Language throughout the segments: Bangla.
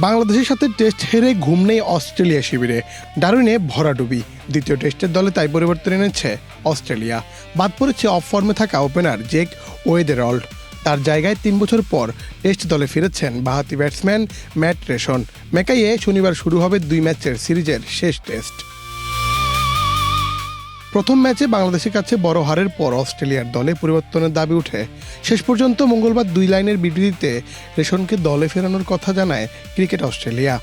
বাংলাদেশের সাথে টেস্ট হেরে ঘুম নেই অস্ট্রেলিয়া শিবিরে, ডারউইনে ভরাডুবি। দ্বিতীয় টেস্টের দলে তাই পরিবর্তন এনেছে অস্ট্রেলিয়া। বাদ পড়েছে অফ ফর্মে থাকা ওপেনার জেক ওয়েদেরল্ড। তার জায়গায় 3 বছর পর টেস্ট দলে ফিরেছেন বাঁহাতি ব্যাটসম্যান ম্যাট রেশন। মেকাইয়ে শনিবার শুরু হবে 2 ম্যাচের সিরিজের শেষ টেস্ট। প্রথম ম্যাচে বাংলাদেশের কাছে বড় হারের পর অস্ট্রেলিয়ার দলে পরিবর্তনের দাবি উঠে। শেষ পর্যন্ত মঙ্গলবার 2 লাইনের বিবৃতিতে রেশনকে দলে ফেরানোর কথা জানায় ক্রিকেট অস্ট্রেলিয়া।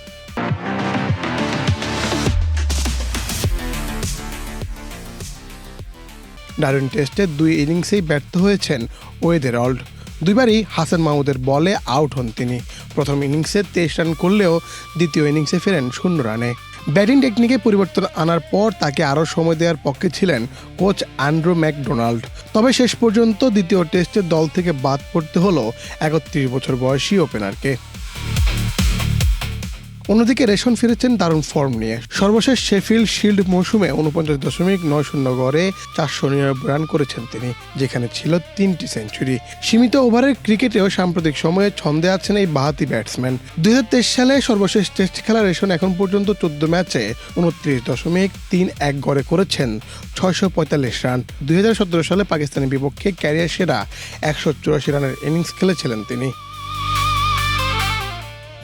ডারউইন টেস্টে 2 ইনিংসেই ব্যর্থ হয়েছেন ওয়েদেরল্ড। দুইবারই হাসান মাহমুদের বলে আউট হন তিনি। প্রথম ইনিংসে 23 রান করলেও দ্বিতীয় ইনিংসে ফেরেন 0 রানে। ব্যাটিং টেকনিকে পরিবর্তন আনার পর তাকে আরও সময় দেওয়ার পক্ষে ছিলেন কোচ অ্যান্ড্রু ম্যাকডোনাল্ড। তবে শেষ পর্যন্ত দ্বিতীয় টেস্টে দল থেকে বাদ পড়তে হলো 31 বছর বয়সী ওপেনারকে। অন্যদিকে রেশন ফিরেছেন দারুণ ফর্ম নিয়ে। সর্বশেষ শেফিল্ড শিল্ড মৌসুমে 49.90 গড়ে 499 রান করেছেন তিনি, যেখানে ছিল 3টি সেঞ্চুরি। সীমিত ওভারের ক্রিকেটেও সাম্প্রতিক সময়ে ছন্দে আছেন এই বাঁহাতি ব্যাটসম্যান। 2023 সালে সর্বশেষ টেস্ট খেলা রেশন এখন পর্যন্ত 14 ম্যাচে 29.31 গড়ে করেছেন 645 রান। 2017 সালে পাকিস্তানের বিপক্ষে ক্যারিয়ার সেরা 184 রানের ইনিংস খেলেছিলেন তিনি।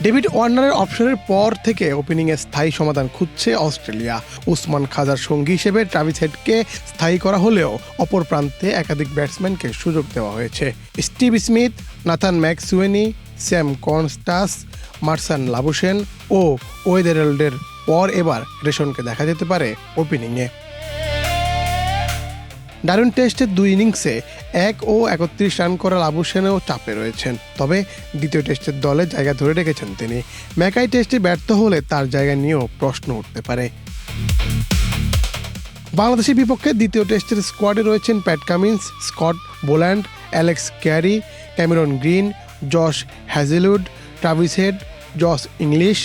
ডেভিড ওয়ার্নারের অবসরের পর থেকে ওপেনিংয়ে স্থায়ী সমাধান খুঁজছে অস্ট্রেলিয়া। উসমান খাজার সঙ্গী হিসেবে ট্রাভিস হেডকে স্থায়ী করা হলেও অপর প্রান্তে একাধিক ব্যাটসম্যানকে সুযোগ দেওয়া হয়েছে। Steve Smith, Nathan McSweeney, Sam Konstas, Marnus Labuschagne ও ওয়েদেরল্ডের পর এবার রেশনকে দেখা যেতে পারে ওপেনিংয়ে। ডারউইন টেস্টের 2 ইনিংসে 1 ও 31 রান করা লাবুশেনও চাপে রয়েছেন। তবে দ্বিতীয় টেস্টের দলে জায়গা ধরে রেখেছেন তিনি। ম্যাকাই টেস্টে ব্যর্থ হলে তার জায়গা নিয়েও প্রশ্ন উঠতে পারে। বাংলাদেশের বিপক্ষে দ্বিতীয় টেস্টের স্কোয়াডে রয়েছেন Pat Cummins, Scott Boland, Alex Carey, Cameron Green, Josh Hazlewood, Travis Head, Josh Inglis,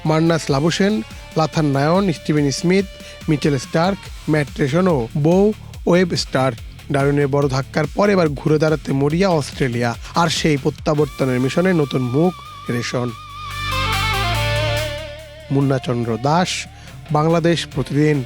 Marnus Labuschagne, Nathan Lyon, Steven Smith, Mitchell Starc, Matt রেশন ও বো ওয়েবস্টার। ডারউইনের বড় ধাক্কার পর এবার ঘুরে দাঁড়াতে মরিয়া অস্ট্রেলিয়া, আর সেই প্রত্যাবর্তনের মিশনে নতুন মুখ রেশন। মুন্না চন্দ্র দাস, বাংলাদেশ প্রতিদিন।